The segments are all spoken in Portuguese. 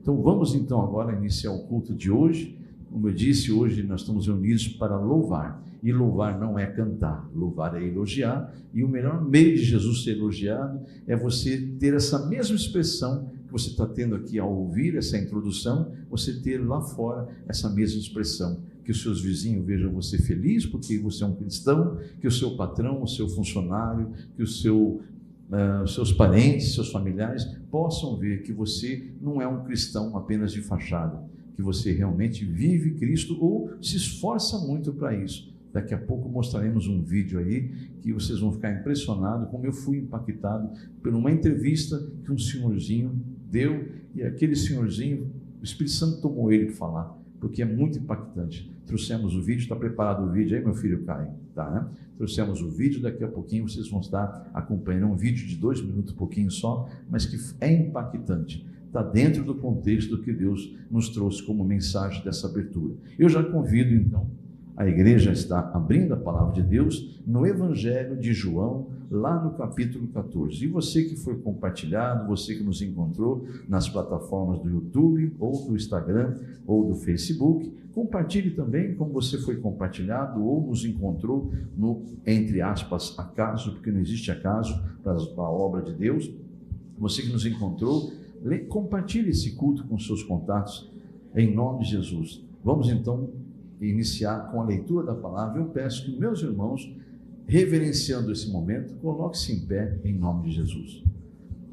Então vamos então agora iniciar o culto de hoje. Como eu disse, hoje nós estamos reunidos para louvar, e louvar não é cantar, louvar é elogiar, e o melhor meio de Jesus ser elogiado é você ter essa mesma expressão que você está tendo aqui ao ouvir essa introdução, você ter lá fora essa mesma expressão, que os seus vizinhos vejam você feliz porque você é um cristão, que o seu patrão, o seu funcionário, que os seus parentes, seus familiares possam ver que você não é um cristão apenas de fachada, que você realmente vive Cristo ou se esforça muito para isso. Daqui a pouco mostraremos um vídeo aí que vocês vão ficar impressionados, como eu fui impactado por uma entrevista que um senhorzinho deu, e aquele senhorzinho, o Espírito Santo tomou ele para falar, porque é muito impactante. Trouxemos o vídeo, está preparado o vídeo aí, meu filho Caio? Tá, né? Trouxemos o vídeo, daqui a pouquinho vocês vão estar acompanhando um vídeo de 2 minutos, pouquinho só, mas que é impactante. Está dentro do contexto que Deus nos trouxe como mensagem dessa abertura. Eu já convido então, a igreja está abrindo a palavra de Deus no Evangelho de João, lá no capítulo 14. E você que foi compartilhado, você que nos encontrou nas plataformas do YouTube, ou do Instagram, ou do Facebook, compartilhe também como você foi compartilhado ou nos encontrou no, entre aspas, acaso, porque não existe acaso para a obra de Deus. Você que nos encontrou, compartilhe esse culto com seus contatos, em nome de Jesus. Vamos então iniciar com a leitura da palavra. Eu peço que meus irmãos, reverenciando esse momento, coloquem-se em pé em nome de Jesus.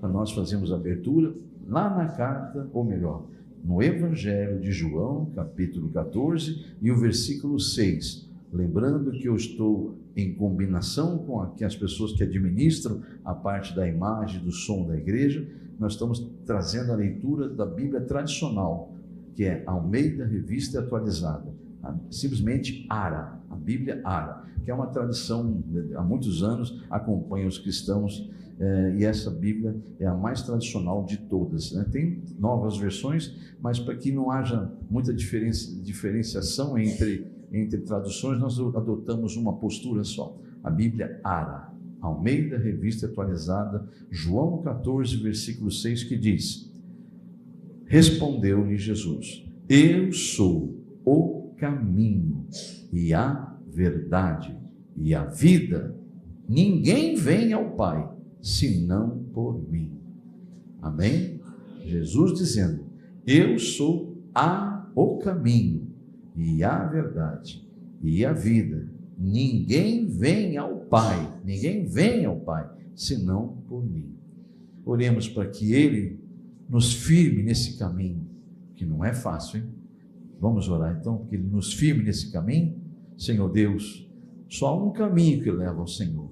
Para nós fazermos a abertura lá na carta, ou melhor, no Evangelho de João, capítulo 14 e o versículo 6. Lembrando que eu estou em combinação com as pessoas que administram a parte da imagem, do som da igreja. Nós estamos trazendo a leitura da Bíblia tradicional, que é Almeida Revista Atualizada, simplesmente ARA, a Bíblia ARA, que é uma tradição, há muitos anos acompanha os cristãos, e essa Bíblia é a mais tradicional de todas, né? Tem novas versões, mas para que não haja muita diferenciação entre traduções, nós adotamos uma postura só, a Bíblia ARA, Almeida Revista Atualizada, João 14, versículo 6, que diz: respondeu-lhe Jesus: eu sou o caminho e a verdade e a vida, ninguém vem ao Pai senão por mim. Amém? Jesus dizendo: eu sou o caminho e a verdade e a vida, ninguém vem ao Pai senão por mim. Oremos para que Ele nos firme nesse caminho, que não é fácil, hein? Vamos orar então, porque Ele nos firme nesse caminho. Senhor Deus, só um caminho que leva ao Senhor,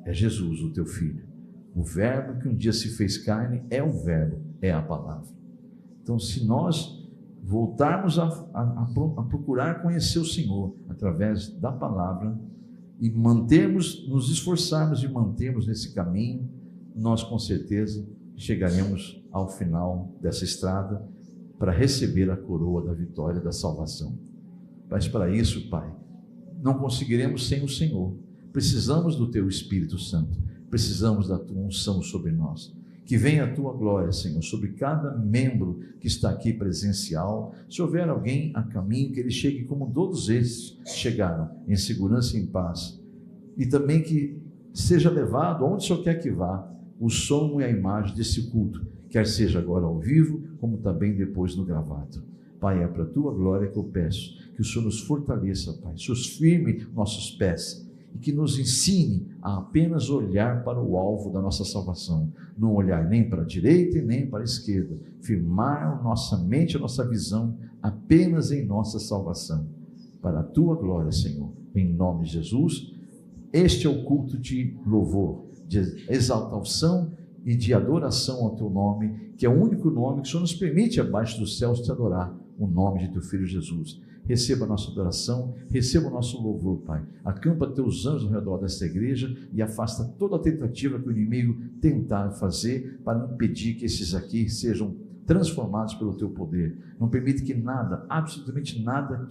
é Jesus, o teu Filho. O verbo que um dia se fez carne é o verbo, é a palavra. Então, se nós voltarmos a procurar conhecer o Senhor através da palavra e nos esforçarmos e mantermos nesse caminho, nós com certeza chegaremos ao final dessa estrada para receber a coroa da vitória, da salvação. Mas para isso, Pai, não conseguiremos sem o Senhor. Precisamos do Teu Espírito Santo, precisamos da Tua unção sobre nós. Que venha a Tua glória, Senhor, sobre cada membro que está aqui presencial. Se houver alguém a caminho, que ele chegue como todos eles chegaram, em segurança e em paz. E também que seja levado, onde o Senhor quer que vá, o som e a imagem desse culto, quer seja agora ao vivo, como também depois no gravado. Pai, é para a Tua glória que eu peço, que o Senhor nos fortaleça, Pai, que o Senhor firme nossos pés, e que nos ensine a apenas olhar para o alvo da nossa salvação, não olhar nem para a direita e nem para a esquerda, firmar nossa mente, a nossa visão apenas em nossa salvação, para a Tua glória, Senhor, em nome de Jesus. Este é o culto de louvor, de exaltação e de adoração ao Teu nome, que é o único nome que o Senhor nos permite abaixo dos céus te adorar, o nome de Teu Filho Jesus. Receba a nossa adoração, receba o nosso louvor, Pai. Acampa Teus anjos ao redor desta igreja e afasta toda a tentativa que o inimigo tentar fazer para impedir que esses aqui sejam transformados pelo Teu poder. Não permite que nada, absolutamente nada,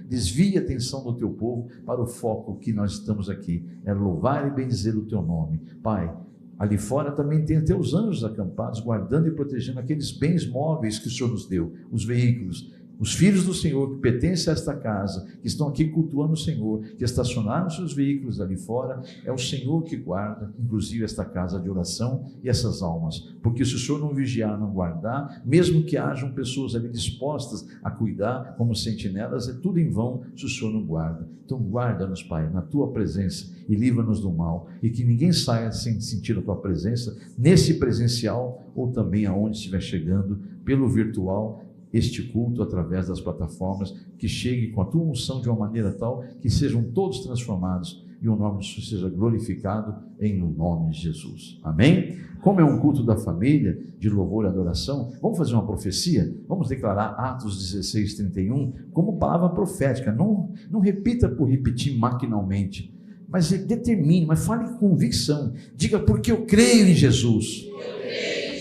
desvie a atenção do Teu povo para o foco que nós estamos aqui, é louvar e bendizer o Teu nome. Pai, Ali fora também tem até os anjos acampados, guardando e protegendo aqueles bens móveis que o Senhor nos deu, os veículos. Os filhos do Senhor que pertencem a esta casa, que estão aqui cultuando o Senhor, que estacionaram seus veículos ali fora, é o Senhor que guarda, inclusive esta casa de oração e essas almas, porque se o Senhor não vigiar, não guardar, mesmo que hajam pessoas ali dispostas a cuidar como sentinelas, é tudo em vão se o Senhor não guarda. Então guarda-nos, Pai, na Tua presença e livra-nos do mal, e que ninguém saia sem sentir a Tua presença, nesse presencial ou também aonde estiver chegando, pelo virtual, este culto através das plataformas, que chegue com a tua unção de uma maneira tal que sejam todos transformados e o nome de Jesus seja glorificado em o nome de Jesus. Amém? Como é um culto da família, de louvor e adoração, vamos fazer uma profecia? Vamos declarar Atos 16:31 como palavra profética. Não repita por repetir maquinalmente, mas determine, mas fale com convicção. Diga: porque eu creio em Jesus,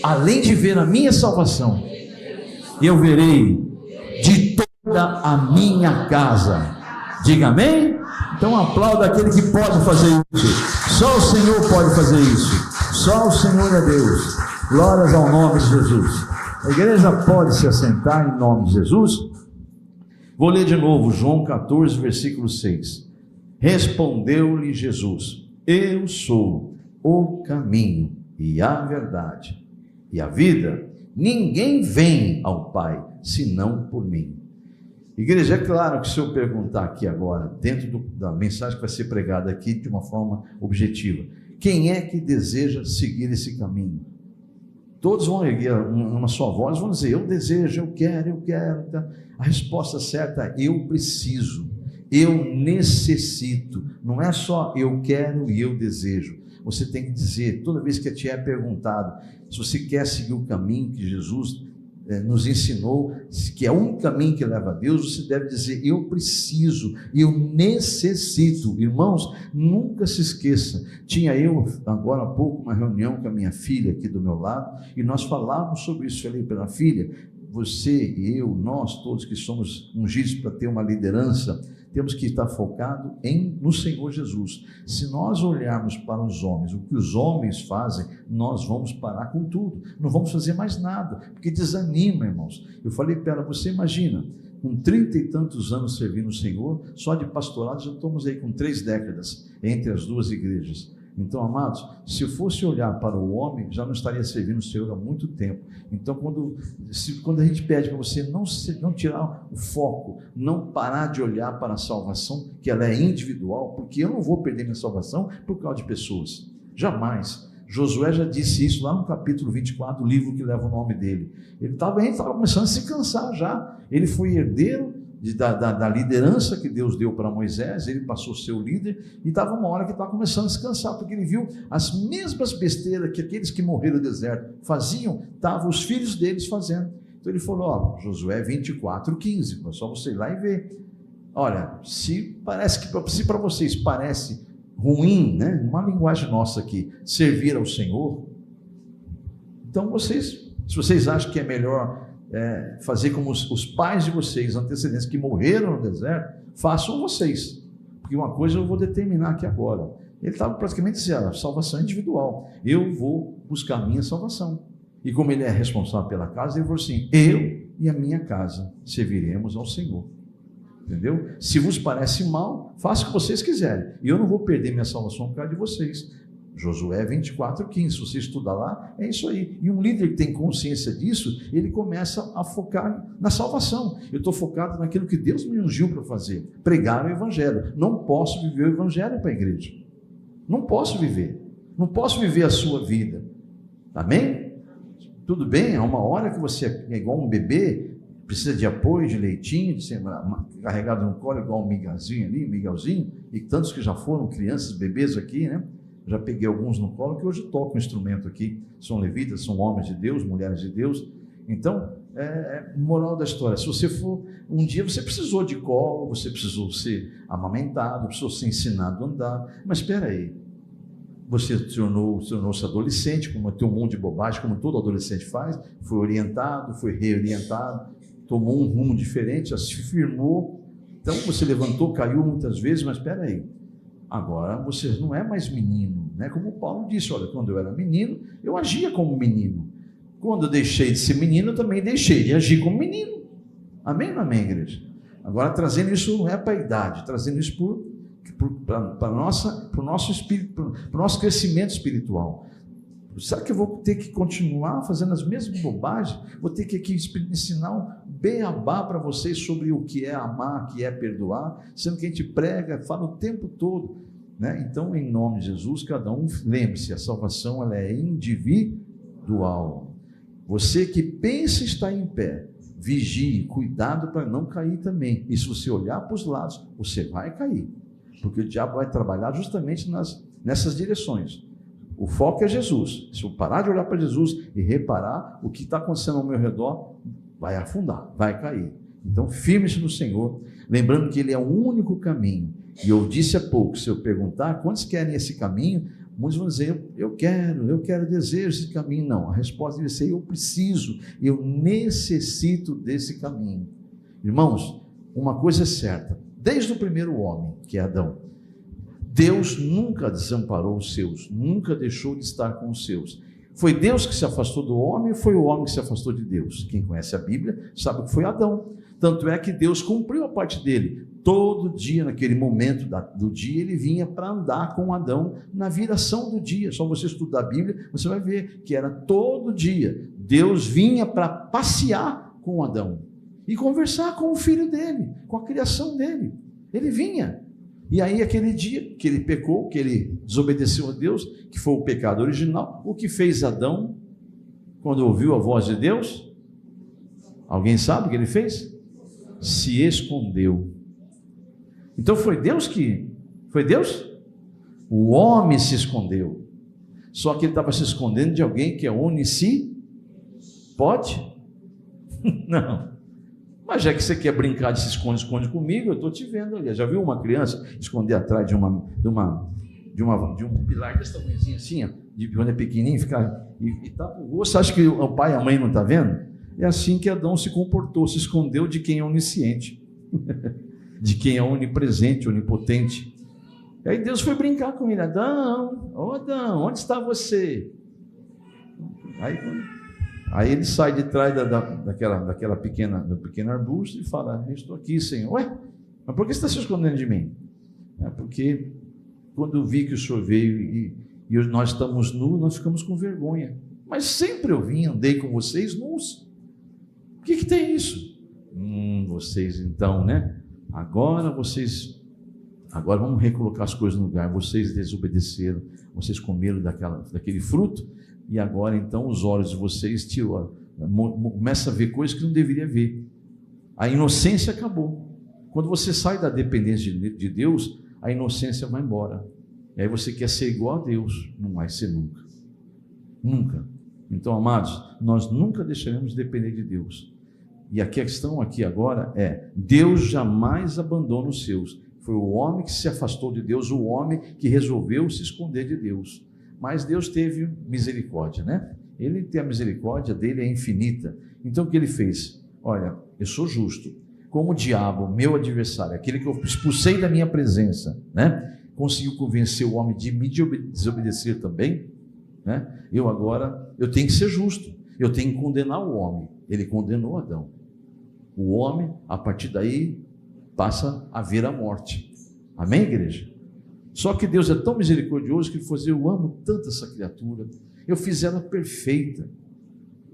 além de ver a minha salvação, eu verei de toda a minha casa. Diga amém? Então aplauda aquele que pode fazer isso. Só o Senhor pode fazer isso. Só o Senhor é Deus. Glórias ao nome de Jesus. A igreja pode se assentar em nome de Jesus. Vou ler de novo João 14, versículo 6. Respondeu-lhe Jesus: eu sou o caminho e a verdade e a vida. Ninguém vem ao Pai, senão por mim. Igreja, é claro que se eu perguntar aqui agora, dentro da mensagem que vai ser pregada aqui de uma forma objetiva, quem é que deseja seguir esse caminho? Todos vão erguer uma só voz, vão dizer: eu desejo, eu quero. A resposta certa é: eu preciso, eu necessito. Não é só eu quero e eu desejo. Você tem que dizer, toda vez que te é perguntado, se você quer seguir o caminho que Jesus nos ensinou, que é um caminho que leva a Deus, você deve dizer: eu preciso, eu necessito. Irmãos, nunca se esqueça, tinha eu agora há pouco uma reunião com a minha filha aqui do meu lado, e nós falávamos sobre isso. Falei para a filha: você e eu, nós todos que somos ungidos para ter uma liderança, temos que estar focado no Senhor Jesus. Se nós olharmos para os homens, o que os homens fazem, nós vamos parar com tudo, não vamos fazer mais nada, porque desanima, irmãos. Eu falei para ela: você imagina, com 30 e tantos anos servindo o Senhor, só de pastorado já estamos aí com 3 décadas entre as duas igrejas. Então, amados, se eu fosse olhar para o homem, já não estaria servindo o Senhor há muito tempo. Então, quando a gente pede para você não tirar o foco, não parar de olhar para a salvação, que ela é individual, porque eu não vou perder minha salvação por causa de pessoas, jamais. Josué já disse isso lá no capítulo 24, o livro que leva o nome dele. Ele estava começando a se cansar já. Ele foi herdeiro da liderança que Deus deu para Moisés, ele passou a ser o líder, e estava uma hora que estava começando a se cansar, porque ele viu as mesmas besteiras que aqueles que morreram no deserto faziam, estavam os filhos deles fazendo. Então ele falou: Josué 24:15, é só você ir lá e ver. Olha, se para vocês parece ruim, né, uma linguagem nossa aqui, servir ao Senhor, então se vocês acham que é melhor fazer como os pais de vocês, antecedentes que morreram no deserto, façam vocês, porque uma coisa eu vou determinar aqui agora. Ele estava praticamente dizendo: a salvação individual, eu vou buscar a minha salvação, e como ele é responsável pela casa, ele falou assim: eu e a minha casa serviremos ao Senhor. Entendeu? Se vos parece mal, faça o que vocês quiserem, e eu não vou perder minha salvação por causa de vocês. Josué 24:15, se você estudar lá, é isso aí. E um líder que tem consciência disso, ele começa a focar na salvação. Eu estou focado naquilo que Deus me ungiu para fazer, pregar o Evangelho. Não posso viver o Evangelho para a igreja, não posso viver a sua vida. Amém? Tudo bem, há uma hora que você é igual um bebê, precisa de apoio, de leitinho, de ser carregado no colo igual um Miguelzinho, e tantos que já foram crianças, bebês aqui, né? Já peguei alguns no colo que hoje tocam um instrumento aqui, são levitas, são homens de Deus, mulheres de Deus. Então, moral da história, se você for, um dia você precisou de colo, você precisou ser amamentado, precisou ser ensinado a andar, mas espera aí, você tornou-se adolescente, como tem um monte de bobagem, como todo adolescente faz, foi orientado, foi reorientado, tomou um rumo diferente, já se firmou, então você levantou, caiu muitas vezes, mas espera aí, agora você não é mais menino, né? Como Paulo disse, olha, quando eu era menino, eu agia como menino. Quando eu deixei de ser menino, eu também deixei de agir como menino. Amém ou não amém, igreja? Agora, trazendo isso não é para a idade, trazendo isso para o nosso espírito, para o nosso crescimento espiritual. Será que eu vou ter que continuar fazendo as mesmas bobagens? Vou ter que aqui ensinar um beabá para vocês sobre o que é amar, o que é perdoar, sendo que a gente prega, fala o tempo todo, né? Então, em nome de Jesus, cada um, lembre-se, a salvação ela é individual. Você que pensa estar em pé, vigie, cuidado para não cair também. E se você olhar para os lados, você vai cair, porque o diabo vai trabalhar justamente nessas direções. O foco é Jesus. Se eu parar de olhar para Jesus e reparar o que está acontecendo ao meu redor, vai afundar, vai cair. Então, firme-se no Senhor, lembrando que Ele é o único caminho. E eu disse há pouco, se eu perguntar quantos querem esse caminho, muitos vão dizer, eu quero, desejo esse caminho. Não, a resposta deve ser, eu preciso, eu necessito desse caminho. Irmãos, uma coisa é certa, desde o primeiro homem, que é Adão, Deus nunca desamparou os seus, nunca deixou de estar com os seus. Foi Deus que se afastou do homem, ou foi o homem que se afastou de Deus? Quem conhece a Bíblia sabe que foi Adão. Tanto é que Deus cumpriu a parte dele. Todo dia, naquele momento do dia, ele vinha para andar com Adão na viração do dia. Só você estudar a Bíblia, você vai ver que era todo dia. Deus vinha para passear com Adão e conversar com o filho dele, com a criação dele. Ele vinha. E aí, aquele dia que ele pecou, que ele desobedeceu a Deus, que foi o pecado original, o que fez Adão quando ouviu a voz de Deus? Alguém sabe o que ele fez? Se escondeu. Então foi Deus? O homem se escondeu. Só que ele estava se escondendo de alguém que é pode? Não. Mas já que você quer brincar de se esconde comigo, eu estou te vendo ali. Já viu uma criança esconder atrás de um pilar desse tamanhozinho assim, ó, de quando é pequenininho, ficar e tapa o rosto? Acha que o pai e a mãe não estão vendo? É assim que Adão se comportou, se escondeu de quem é onisciente, de quem é onipresente, onipotente. E aí Deus foi brincar com ele. Adão, onde está você? Aí ele sai de trás daquela do pequeno arbusto e fala, eu estou aqui, Senhor. Ué, mas por que você está se escondendo de mim? É porque quando eu vi que o Senhor veio e nós estamos nus, nós ficamos com vergonha. Mas sempre eu vim, andei com vocês nus. O que tem isso? Vocês então, né? Agora vamos recolocar as coisas no lugar. Vocês desobedeceram, vocês comeram daquele fruto, e agora então os olhos de vocês começam a ver coisas que não deveria ver. A inocência acabou. Quando você sai da dependência de Deus, a inocência vai embora. E aí você quer ser igual a Deus. Não vai ser nunca. Nunca. Então, amados, nós nunca deixaremos de depender de Deus. E a questão aqui agora é, Deus jamais abandona os seus. Foi o homem que se afastou de Deus, o homem que resolveu se esconder de Deus. Mas Deus teve misericórdia, né? Ele tem a misericórdia dele, é infinita. Então o que ele fez? Olha, eu sou justo. Como o diabo, meu adversário, aquele que eu expulsei da minha presença, né? Conseguiu convencer o homem de me desobedecer também, né? Eu tenho que ser justo. Eu tenho que condenar o homem. Ele condenou Adão. O homem, a partir daí, passa a ver a morte. Amém, igreja? Só que Deus é tão misericordioso que ele falou assim, eu amo tanto essa criatura, eu fiz ela perfeita,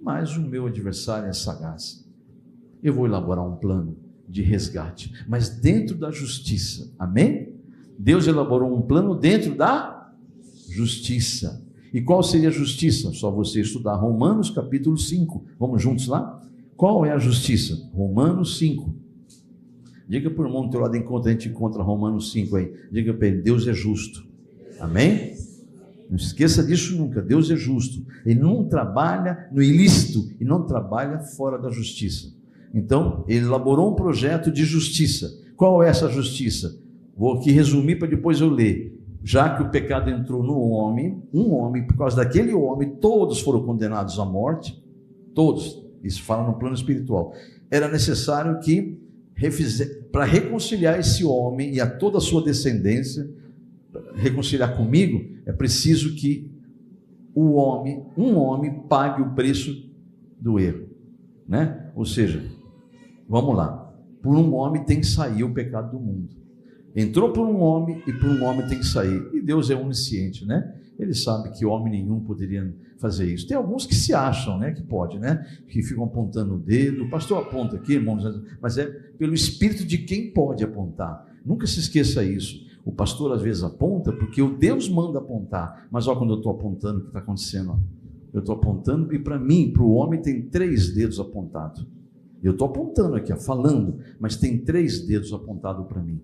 mas o meu adversário é sagaz. Eu vou elaborar um plano de resgate, mas dentro da justiça. Amém? Deus elaborou um plano dentro da justiça. E qual seria a justiça? Só você estudar Romanos capítulo 5. Vamos juntos lá? Qual é a justiça? Romanos 5. Diga para o irmão do teu lado, enquanto a gente encontra Romanos 5 aí. Diga para ele, Deus é justo. Amém? Não esqueça disso nunca, Deus é justo. Ele não trabalha no ilícito e não trabalha fora da justiça. Então, ele elaborou um projeto de justiça. Qual é essa justiça? Vou aqui resumir para depois eu ler. Já que o pecado entrou no homem, por causa daquele homem, todos foram condenados à morte, todos, isso fala no plano espiritual. Era necessário que, para reconciliar esse homem e a toda a sua descendência, reconciliar comigo, é preciso que um homem pague o preço do erro, né? Ou seja, vamos lá, por um homem tem que sair o pecado do mundo. Entrou por um homem e por um homem tem que sair. E Deus é onisciente, né? Ele sabe que homem nenhum poderia fazer isso. Tem alguns que se acham, né, que pode, né, que ficam apontando o dedo. O pastor aponta aqui, irmãos, mas é pelo espírito de quem pode apontar. Nunca se esqueça isso. O pastor às vezes aponta porque o Deus manda apontar. Mas olha, quando eu estou apontando, o que está acontecendo? Ó. Eu estou apontando e para mim, para o homem, tem 3 dedos apontados. Eu estou apontando aqui, ó, falando, mas tem 3 dedos apontados para mim.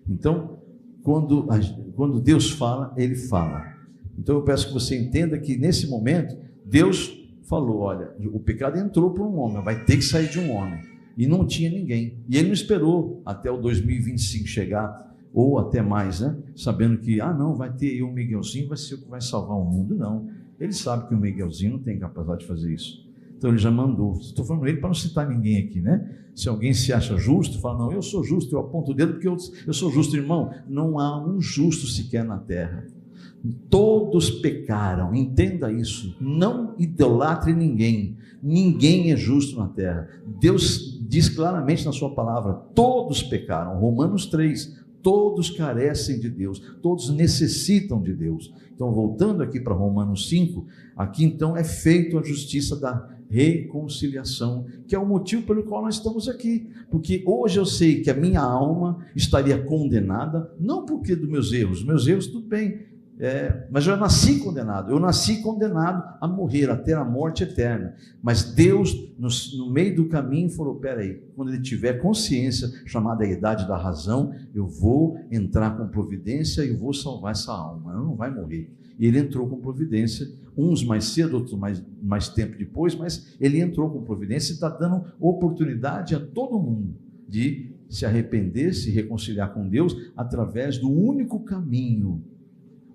Então, quando Deus fala, Ele fala. Então eu peço que você entenda que nesse momento, Deus falou, olha, o pecado entrou por um homem, vai ter que sair de um homem. E não tinha ninguém. E Ele não esperou até o 2025 chegar, ou até mais, né? Sabendo que, não, vai ter aí um Miguelzinho, vai ser o que vai salvar o mundo. Não. Ele sabe que o Miguelzinho não tem capacidade de fazer isso. Então Ele já mandou. Estou falando ele para não citar ninguém aqui, né? Se alguém se acha justo, fala, não, eu sou justo, eu aponto o dedo porque eu sou justo. Irmão, não há um justo sequer na terra. Todos pecaram, entenda isso, não idolatre ninguém é justo na terra. Deus diz claramente na sua palavra, todos pecaram, Romanos 3, todos carecem de Deus, todos necessitam de Deus. Então voltando aqui para Romanos 5, aqui então é feita a justiça da reconciliação, que é o motivo pelo qual nós estamos aqui, porque hoje eu sei que a minha alma estaria condenada, não porque dos meus erros tudo bem, mas eu nasci condenado a morrer, a ter a morte eterna, mas Deus no meio do caminho falou, peraí, quando ele tiver consciência, chamada a idade da razão, eu vou entrar com providência e vou salvar essa alma, ela não vai morrer. E ele entrou com providência, uns mais cedo, outros mais tempo depois, mas ele entrou com providência e está dando oportunidade a todo mundo de se arrepender, se reconciliar com Deus através do único caminho,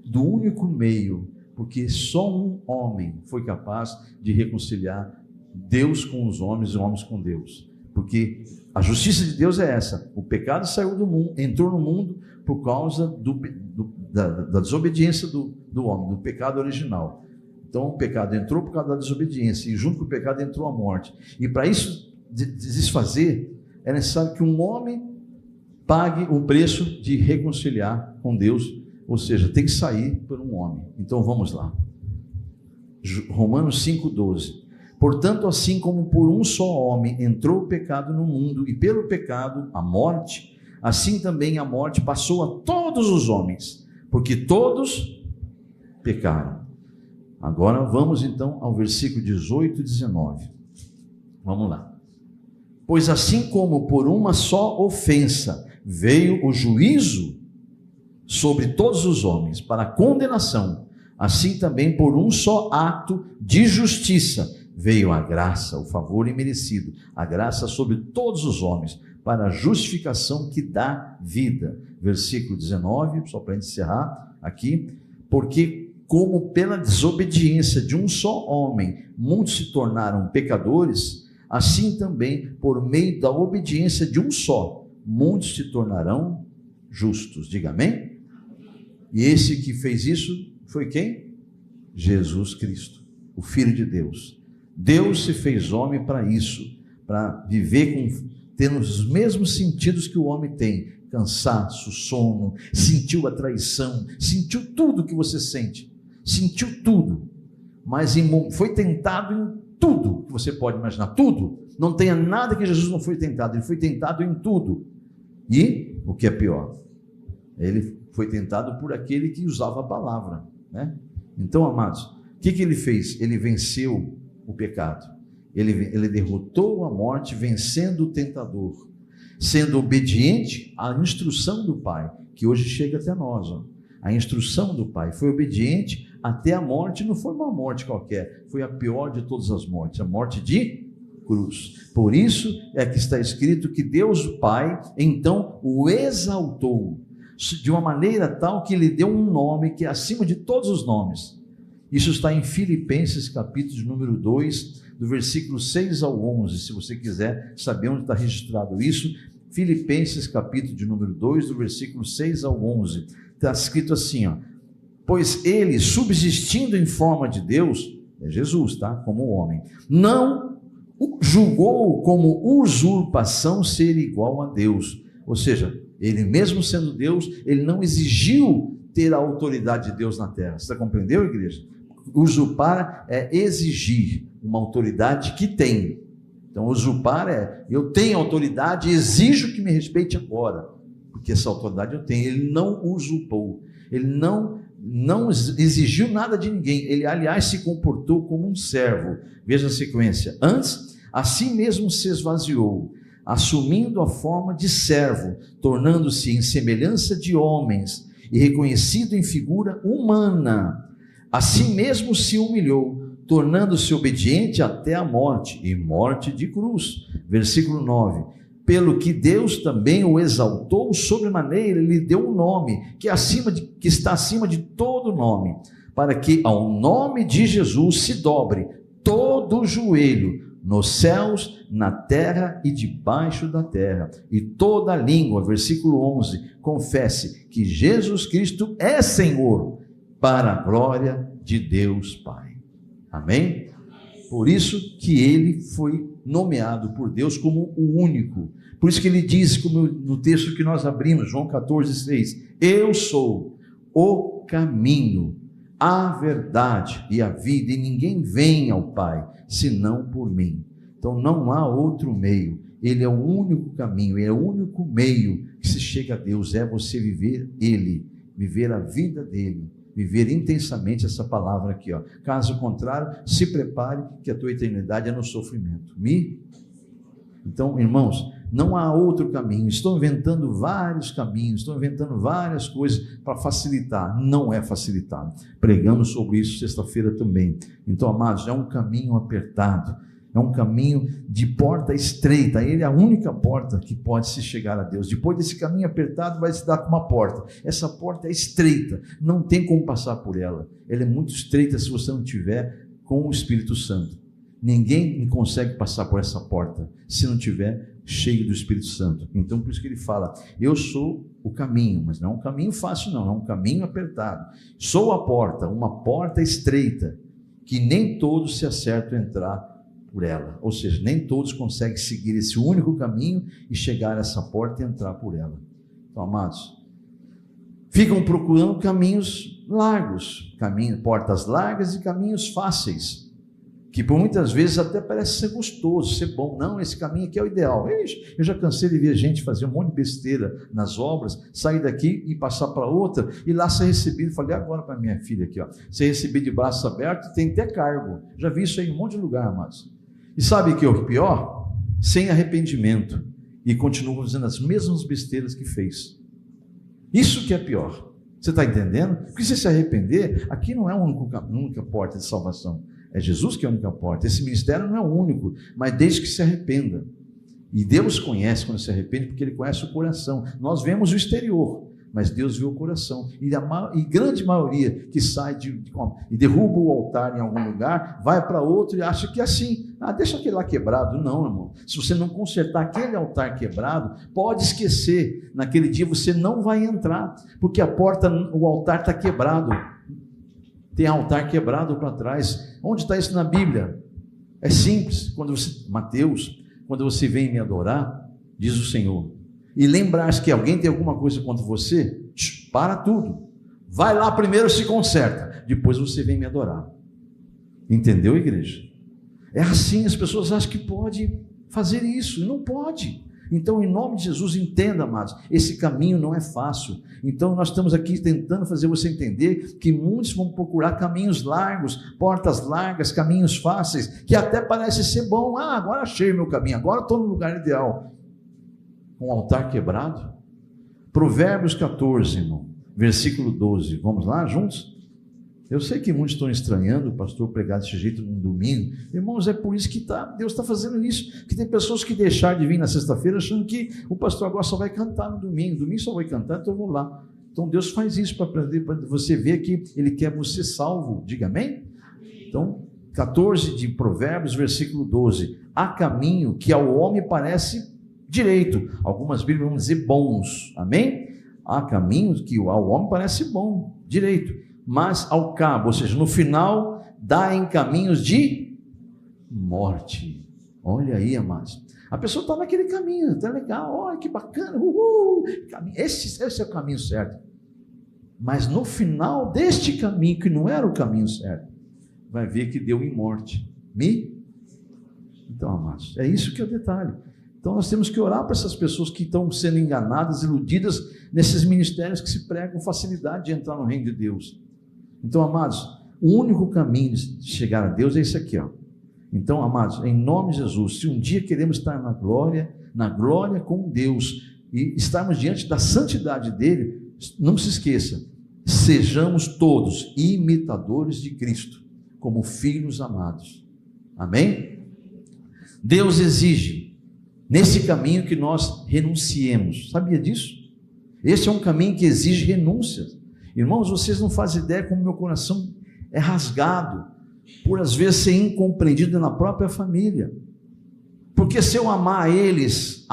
do único meio, porque só um homem foi capaz de reconciliar Deus com os homens e os homens com Deus, porque a justiça de Deus é essa, o pecado saiu do mundo, entrou no mundo por causa da desobediência do homem, do pecado original. Então o pecado entrou por causa da desobediência, e junto com o pecado entrou a morte, e para isso desfazer, é necessário que um homem pague o preço de reconciliar com Deus, ou seja, tem que sair por um homem. Então vamos lá, Romanos 5,12. Portanto, assim como por um só homem entrou o pecado no mundo, e pelo pecado a morte, assim também a morte passou a todos os homens, porque todos pecaram. Agora vamos então ao versículo 18 e 19, vamos lá. Pois assim como por uma só ofensa veio o juízo sobre todos os homens para condenação, assim também por um só ato de justiça veio a graça, o favor imerecido, a graça sobre todos os homens, para a justificação que dá vida. Versículo 19, só para encerrar aqui, porque como pela desobediência de um só homem muitos se tornaram pecadores, assim também por meio da obediência de um só, muitos se tornarão justos. Diga amém? E esse que fez isso foi quem? Jesus Cristo, o Filho de Deus. Deus se fez homem para isso, para viver tendo os mesmos sentidos que o homem tem, cansaço, sono, sentiu a traição, sentiu tudo que você sente, sentiu tudo, mas foi tentado em tudo que você pode imaginar, tudo, não tenha nada que Jesus não foi tentado, ele foi tentado em tudo. E o que é pior, ele foi tentado por aquele que usava a palavra, né? Então, amados, o que ele fez? Ele venceu o pecado, ele derrotou a morte, vencendo o tentador, sendo obediente à instrução do Pai, que hoje chega até nós, ó. A instrução do Pai, foi obediente até a morte, não foi uma morte qualquer, foi a pior de todas as mortes, a morte de cruz. Por isso é que está escrito que Deus o Pai então o exaltou de uma maneira tal que lhe deu um nome que é acima de todos os nomes. Isso está em Filipenses capítulo de número 2, do versículo 6 ao 11, se você quiser saber onde está registrado isso. Filipenses capítulo de número 2, do versículo 6 ao 11, está escrito assim, ó: pois ele, subsistindo em forma de Deus, é Jesus, tá? Como homem, não julgou como usurpação ser igual a Deus. Ou seja, ele mesmo sendo Deus, ele não exigiu ter a autoridade de Deus na terra. Você compreendeu, igreja? Usurpar é exigir uma autoridade que tem. Então, usurpar é, eu tenho autoridade e exijo que me respeite agora, porque essa autoridade eu tenho. Ele não usurpou, ele não exigiu nada de ninguém. Ele, aliás, se comportou como um servo. Veja a sequência. Antes, a si mesmo se esvaziou, assumindo a forma de servo, tornando-se em semelhança de homens e reconhecido em figura humana. A si mesmo se humilhou, tornando-se obediente até a morte, e morte de cruz. Versículo 9. Pelo que Deus também o exaltou sobremaneira, lhe deu um nome que está acima de todo nome, para que ao nome de Jesus se dobre todo o joelho, nos céus, na terra e debaixo da terra, e toda língua, versículo 11, confesse que Jesus Cristo é Senhor, para a glória de Deus Pai. Amém? Por isso que ele foi nomeado por Deus como o único. Por isso que ele diz, como no texto que nós abrimos, João 14,6, eu sou o caminho, a verdade e a vida, e ninguém vem ao Pai, senão por mim. Então não há outro meio, ele é o único caminho, ele é o único meio que se chega a Deus, é você viver ele, viver a vida dele, viver intensamente essa palavra aqui, ó. Caso contrário, se prepare que a tua eternidade é no sofrimento. Então, irmãos, não há outro caminho. Estou inventando vários caminhos, estou inventando várias coisas para facilitar. Não é facilitado. Pregamos sobre isso sexta-feira também. Então, amados, é um caminho apertado, é um caminho de porta estreita. Ele é a única porta que pode se chegar a Deus. Depois desse caminho apertado, vai se dar com uma porta. Essa porta é estreita, não tem como passar por ela. Ela é muito estreita se você não tiver com o Espírito Santo. Ninguém consegue passar por essa porta se não tiver cheio do Espírito Santo. Então, por isso que ele fala, eu sou o caminho, mas não é um caminho fácil não, é um caminho apertado. Sou a porta, uma porta estreita, que nem todos se acertam a entrar por ela. Ou seja, nem todos conseguem seguir esse único caminho e chegar a essa porta e entrar por ela. Então, amados, ficam procurando caminhos largos, portas largas e caminhos fáceis, que por muitas vezes até parece ser gostoso, ser bom. Não, esse caminho aqui é o ideal. Eu já cansei de ver gente fazer um monte de besteira nas obras, sair daqui e passar para outra, e lá ser recebido. Falei agora para minha filha aqui, ó, ser recebido de braços abertos, tem até cargo. Já vi isso aí em um monte de lugar, amados. E sabe o que é o pior? Sem arrependimento, e continua fazendo as mesmas besteiras que fez. Isso que é pior. Você está entendendo? Porque se arrepender, aqui não é a única porta de salvação. É Jesus que é a única porta. Esse ministério não é o único, mas desde que se arrependa. E Deus conhece quando se arrepende, porque Ele conhece o coração. Nós vemos o exterior, mas Deus vê o coração. E grande maioria que sai e derruba o altar em algum lugar, vai para outro e acha que é assim. Deixa aquele lá quebrado. Não, irmão. Se você não consertar aquele altar quebrado, pode esquecer. Naquele dia você não vai entrar, porque o altar está quebrado. Tem altar quebrado para trás. Onde está isso na Bíblia? É simples. Mateus, quando você vem me adorar, diz o Senhor, e lembrar-se que alguém tem alguma coisa contra você, para tudo. Vai lá primeiro, se conserta. Depois você vem me adorar. Entendeu, igreja? É assim, as pessoas acham que pode fazer isso. Não pode. Então, em nome de Jesus, entenda, amados, esse caminho não é fácil. Então, nós estamos aqui tentando fazer você entender que muitos vão procurar caminhos largos, portas largas, caminhos fáceis, que até parece ser bom. Agora achei o meu caminho, agora estou no lugar ideal. Com o altar quebrado. Provérbios 14, irmão, versículo 12. Vamos lá juntos? Eu sei que muitos estão estranhando o pastor pregar desse jeito num domingo. Irmãos, é por isso que Deus está fazendo isso. Que tem pessoas que deixaram de vir na sexta-feira achando que o pastor agora só vai cantar no domingo. Domingo só vai cantar, então eu vou lá. Então Deus faz isso para você ver que Ele quer você salvo. Diga amém? Então, 14 de Provérbios, versículo 12. Há caminho que ao homem parece direito. Algumas Bíblias vão dizer bons. Amém? Há caminhos que ao homem parece bom, direito. mas ao cabo, ou seja, no final, dá em caminhos de morte. Olha aí, amados. A pessoa está naquele caminho, está legal, olha que bacana, esse é o caminho certo. Mas no final deste caminho, que não era o caminho certo, vai ver que deu em morte. Então, amados, é isso que é o detalhe. Então nós temos que orar para essas pessoas que estão sendo enganadas, iludidas nesses ministérios que se pregam com facilidade de entrar no reino de Deus. Então, amados, o único caminho de chegar a Deus é esse aqui, ó. Então, amados, em nome de Jesus, se um dia queremos estar na glória com Deus e estarmos diante da santidade dele, não se esqueça, sejamos todos imitadores de Cristo, como filhos amados. Amém? Deus exige nesse caminho que nós renunciemos. Sabia disso? Esse é um caminho que exige renúncias. Irmãos, vocês não fazem ideia como meu coração é rasgado por às vezes ser incompreendido na própria família. Porque se eu amar a eles,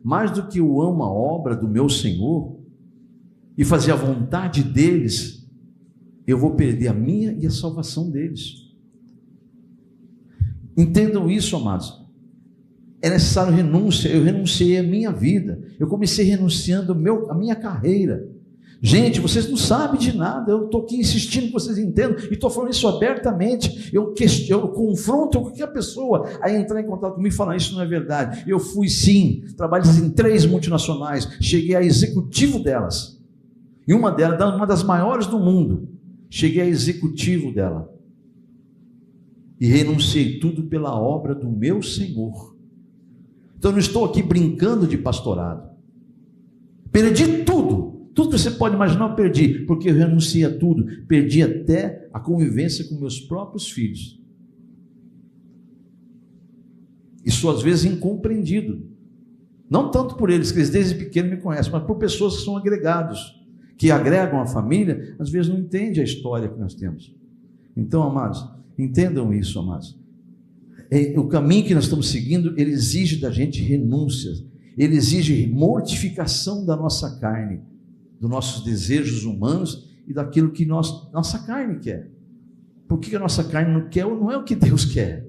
mais do que eu amo a obra do meu Senhor, e fazer a vontade deles, eu vou perder a minha e a salvação deles. Entendam isso, amados. É necessário renúncia. Eu renunciei à minha vida, eu comecei renunciando a minha carreira. Gente, vocês não sabem de nada, eu estou aqui insistindo que vocês entendam, e estou falando isso abertamente. Eu confronto qualquer pessoa a entrar em contato comigo e falar: isso não é verdade. Eu fui sim, trabalhei em 3 multinacionais, cheguei a executivo delas, e uma delas, uma das maiores do mundo, cheguei a executivo dela, e renunciei tudo pela obra do meu Senhor. Então eu não estou aqui brincando de pastorado, perdi tudo que você pode imaginar eu perdi, porque eu renunciei a tudo, perdi até a convivência com meus próprios filhos, e sou às vezes incompreendido, não tanto por eles, que eles desde pequeno me conhecem, mas por pessoas que são agregados, que agregam a família, às vezes não entendem a história que nós temos. Então, amados, entendam isso, amados. O caminho que nós estamos seguindo, ele exige da gente renúncias, ele exige mortificação da nossa carne, dos nossos desejos humanos e daquilo que nossa carne quer. Por que a nossa carne não quer ou não é o que Deus quer?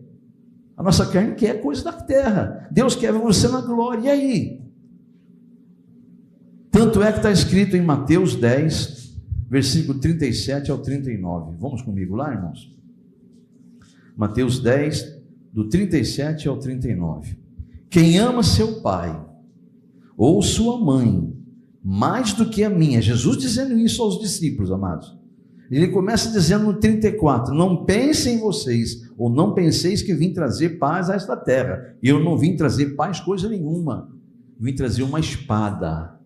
A nossa carne quer coisa da terra, Deus quer ver você na glória, e aí? Tanto é que está escrito em Mateus 10, versículo 37 ao 39, vamos comigo lá, irmãos? Mateus 10, do 37 ao 39, quem ama seu pai ou sua mãe mais do que a minha, Jesus dizendo isso aos discípulos, amados, ele começa dizendo no 34, não pensem em vocês, ou não penseis que vim trazer paz a esta terra, eu não vim trazer paz coisa nenhuma, vim trazer uma espada.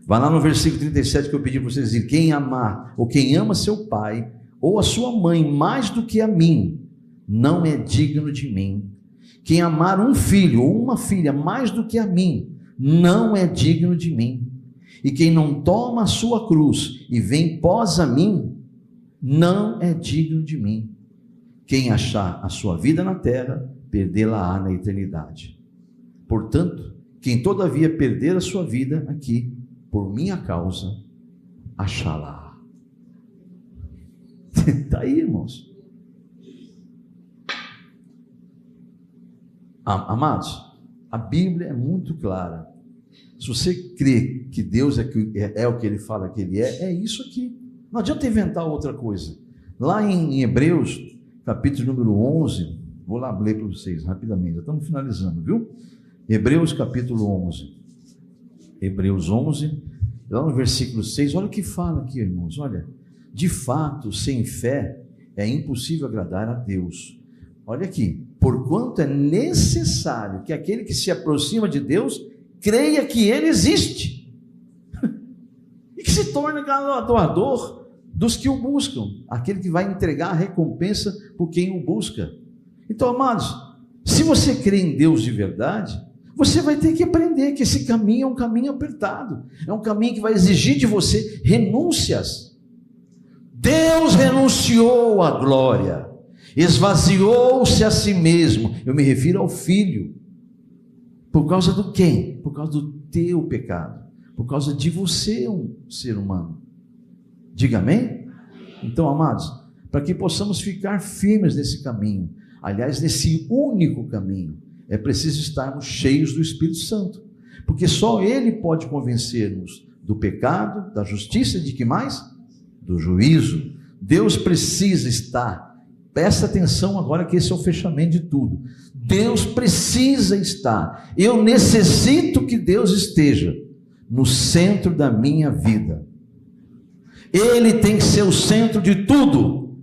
Vai lá no versículo 37 que eu pedi para vocês dizer, quem amar, ou quem ama seu pai, ou a sua mãe mais do que a mim, não é digno de mim. Quem amar um filho ou uma filha mais do que a mim, não é digno de mim. E quem não toma a sua cruz e vem pós a mim, não é digno de mim. Quem achar a sua vida na terra, perdê-la-á na eternidade. Portanto, quem todavia perder a sua vida aqui, por minha causa, achá-la. Está aí, irmãos. Amados, a Bíblia é muito clara. Se você crê que Deus é o que Ele fala que Ele é isso aqui. Não adianta inventar outra coisa. Lá em Hebreus, capítulo número 11, vou lá ler para vocês rapidamente, já estamos finalizando, viu? Hebreus capítulo 11. Hebreus 11, lá no versículo 6, olha o que fala aqui, irmãos, olha. De fato, sem fé é impossível agradar a Deus. Olha aqui, porquanto é necessário que aquele que se aproxima de Deus creia que Ele existe e que se torne galardoador dos que o buscam, aquele que vai entregar a recompensa por quem o busca. Então, amados, se você crê em Deus de verdade, você vai ter que aprender que esse caminho é um caminho apertado, é um caminho que vai exigir de você renúncias. Deus renunciou à glória, esvaziou-se a si mesmo, eu me refiro ao Filho. Por causa do quem? Por causa do teu pecado, por causa de você, um ser humano. Diga amém? Então, amados, para que possamos ficar firmes nesse caminho, aliás, nesse único caminho, é preciso estarmos cheios do Espírito Santo, porque só Ele pode convencer-nos do pecado, da justiça e de que mais? Do juízo. Deus precisa estar, presta atenção agora que esse é o fechamento de tudo, Deus precisa estar, eu necessito que Deus esteja no centro da minha vida, Ele tem que ser o centro de tudo,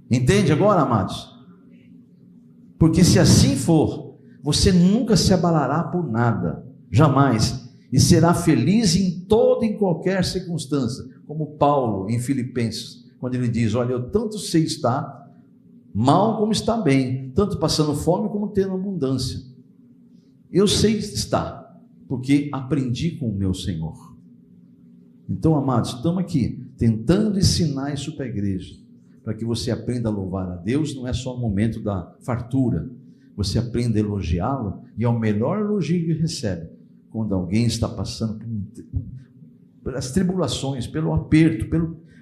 entende agora, amados? Porque se assim for, você nunca se abalará por nada, jamais, e será feliz em toda e em qualquer circunstância, como Paulo em Filipenses, quando ele diz, olha, eu tanto sei estar mal como estar bem, tanto passando fome como tendo abundância, eu sei estar, porque aprendi com o meu Senhor. Então, amados, estamos aqui, tentando ensinar isso para a igreja, para que você aprenda a louvar a Deus, não é só o momento da fartura, você aprenda a elogiá-lo, e é o melhor elogio que recebe, quando alguém está passando pelas tribulações, pelo aperto,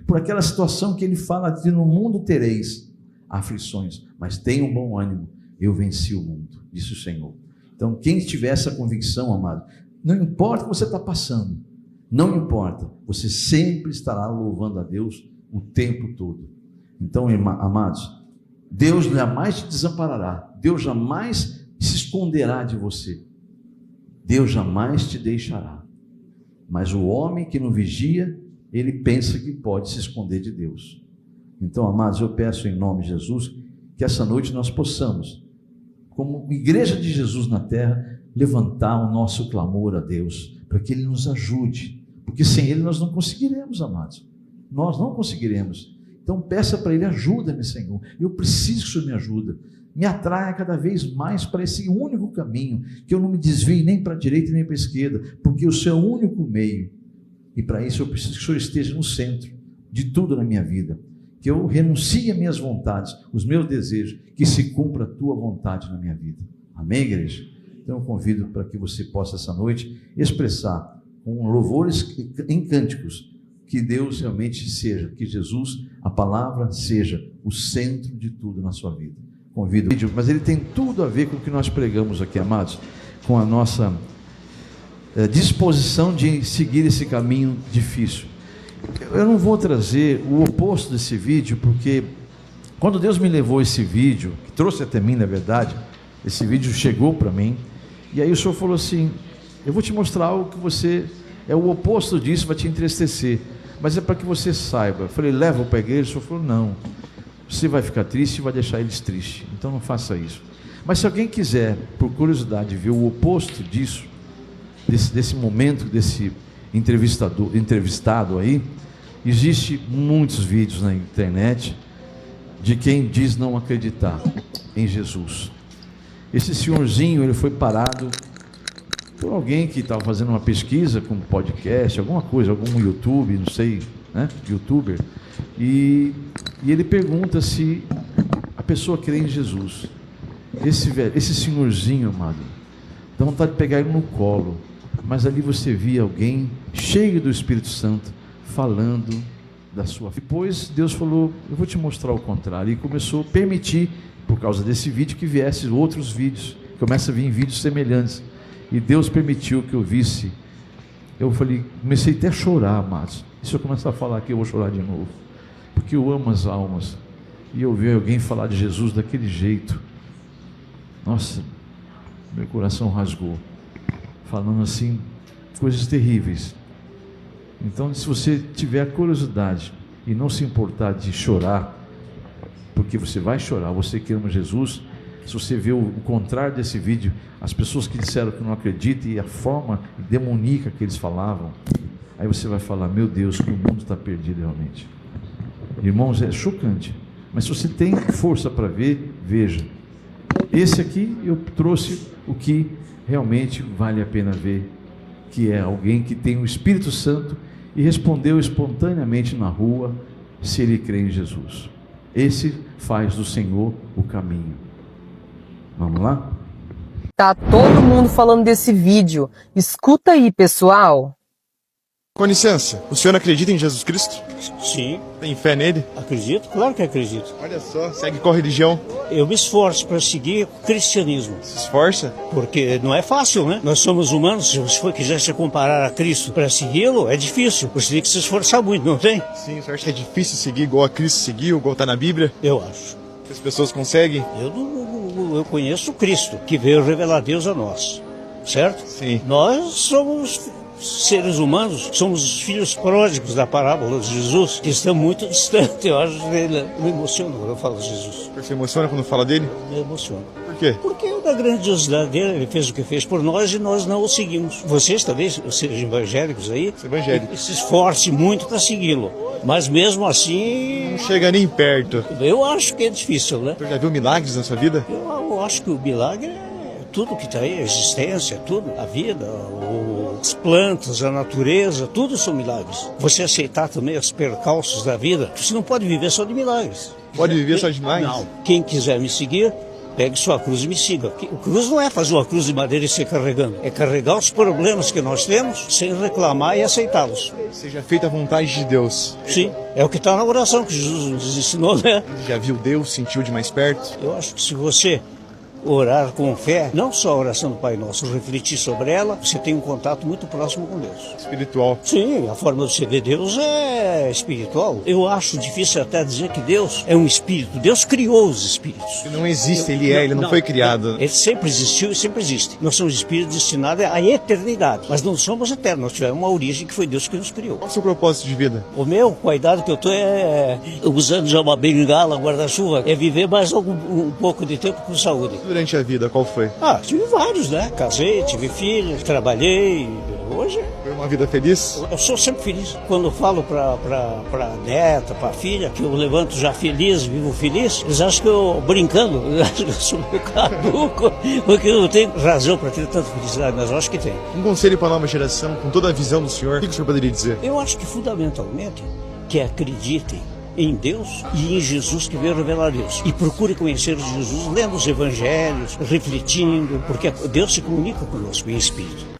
por aquela situação que ele fala de no mundo tereis aflições, mas tenham bom ânimo, eu venci o mundo, disse o Senhor. Então, quem tiver essa convicção, amado, não importa o que você está passando, não importa, você sempre estará louvando a Deus o tempo todo. Então, amados, Deus jamais te desamparará, Deus jamais se esconderá de você, Deus jamais te deixará, mas o homem que não vigia, ele pensa que pode se esconder de Deus. Então, amados, eu peço em nome de Jesus, que essa noite nós possamos, como igreja de Jesus na terra, levantar o nosso clamor a Deus, para que Ele nos ajude, porque sem Ele nós não conseguiremos, amados, nós não conseguiremos. Então peça para Ele, ajuda-me, Senhor, eu preciso que o Senhor me ajude, me atraia cada vez mais para esse único caminho, que eu não me desvie nem para a direita nem para a esquerda, porque o Senhor é o único meio, e para isso eu preciso que o Senhor esteja no centro de tudo na minha vida, que eu renuncie às minhas vontades, os meus desejos, que se cumpra a tua vontade na minha vida. Amém, igreja? Então eu convido para que você possa essa noite expressar com louvores em cânticos, que Deus realmente seja, que Jesus, a palavra, seja o centro de tudo na sua vida. Convido, mas ele tem tudo a ver com o que nós pregamos aqui, amados, com a nossa disposição de seguir esse caminho difícil. Eu não vou trazer o oposto desse vídeo, porque quando Deus me levou esse vídeo, que trouxe até mim, na verdade, esse vídeo chegou para mim, e aí o Senhor falou assim, eu vou te mostrar algo que você, é o oposto disso, vai te entristecer, mas é para que você saiba. Eu falei, leva para a igreja? O Senhor falou, não, você vai ficar triste e vai deixar eles tristes, então não faça isso. Mas se alguém quiser, por curiosidade, ver o oposto disso, desse momento, desse entrevistado aí, existe muitos vídeos na internet de quem diz não acreditar em Jesus. Esse senhorzinho, ele foi parado por alguém que estava fazendo uma pesquisa com podcast, alguma coisa, algum YouTube, não sei, né, youtuber, e ele pergunta se a pessoa crê em Jesus. Esse senhorzinho, amado, dá vontade de pegar ele no colo, mas ali você via alguém cheio do Espírito Santo, falando da sua fé. Depois Deus falou, eu vou te mostrar o contrário, e começou a permitir, por causa desse vídeo, que viessem outros vídeos, começa a vir vídeos semelhantes, e Deus permitiu que eu visse. Eu falei, comecei até a chorar, amados, e se eu começar a falar aqui eu vou chorar de novo, porque eu amo as almas, e eu vi alguém falar de Jesus daquele jeito, nossa, meu coração rasgou, falando assim, coisas terríveis. Então, se você tiver a curiosidade e não se importar de chorar, porque você vai chorar, você que ama Jesus, se você vê o contrário desse vídeo, as pessoas que disseram que não acreditam e a forma demoníaca que eles falavam, aí você vai falar, meu Deus, que o mundo está perdido realmente. Irmãos, é chocante, mas se você tem força para ver, veja. Esse aqui eu trouxe o que realmente vale a pena ver, que é alguém que tem o Espírito Santo e respondeu espontaneamente na rua se ele crê em Jesus. Esse faz do Senhor o caminho. Vamos lá? Tá todo mundo falando desse vídeo. Escuta aí, pessoal. Com licença, o senhor acredita em Jesus Cristo? Sim, Tem fé nele? acredito, claro que acredito. Olha só, segue qual religião? Eu me esforço para seguir o cristianismo, Se esforça? porque não é fácil, né? Nós somos humanos, se você quiser se comparar a Cristo para segui-lo, é difícil. Você tem que se esforçar muito, não tem? Sim, o senhor acha que é difícil seguir igual a Cristo seguiu, igual está na Bíblia? Eu acho. As pessoas conseguem? Eu conheço Cristo, que veio revelar Deus a nós, certo? Sim. Nós somos seres humanos, somos os filhos pródigos da parábola de Jesus, que estão muito distantes. Eu acho que me emociono quando eu falo de Jesus. O senhor se emociona quando fala dele? Me emociono. Por quê? Porque da grandiosidade dele, ele fez o que fez por nós e nós não o seguimos. Vocês também, sejam evangélicos aí, Evangélico. se esforce muito para segui-lo. Mas mesmo assim, Não chega nem perto. eu acho que é difícil, né? O senhor já viu milagres na sua vida? Eu acho que o milagre é tudo que está aí, a existência, tudo, a vida, as plantas, a natureza, tudo são milagres. Você aceitar também os percalços da vida, você não pode viver só de milagres. Pode viver só de milagres? Não. Quem quiser me seguir, pegue sua cruz e me siga. O cruz não é fazer uma cruz de madeira e ser carregando. É carregar os problemas que nós temos sem reclamar e aceitá-los. Seja feita a vontade de Deus. Sim, é o que está na oração que Jesus nos ensinou, né? Já viu Deus, sentiu de mais perto? Eu acho que se você orar com fé, não só a oração do Pai Nosso, refletir sobre ela, você tem um contato muito próximo com Deus. Espiritual. Sim, a forma de você ver Deus é espiritual. Eu acho difícil até dizer que Deus é um espírito. Deus criou os espíritos. Ele não existe, ele não foi criado. Ele sempre existiu e sempre existe. Nós somos espíritos destinados à eternidade, mas não somos eternos. Nós tivemos uma origem que foi Deus que nos criou. Qual é o seu propósito de vida? O meu, com a idade que eu estou, usando já uma bengala, guarda-chuva, é viver mais um pouco de tempo com saúde. Durante a vida, qual foi? Tive vários, né? Casei, tive filhos, trabalhei. Hoje, Foi uma vida feliz? eu sou sempre feliz. Quando eu falo pra neta, pra filha, que eu levanto já feliz, vivo feliz, eles acham que eu, brincando, eles acham que eu sou meio caduco, porque eu não tenho razão para ter tanta felicidade, mas eu acho que tem. Um conselho para a nova geração, com toda a visão do senhor, o que o senhor poderia dizer? Eu acho que fundamentalmente que acreditem em Deus e em Jesus que veio revelar Deus. E procure conhecer Jesus lendo os evangelhos, refletindo, porque Deus se comunica conosco em espírito.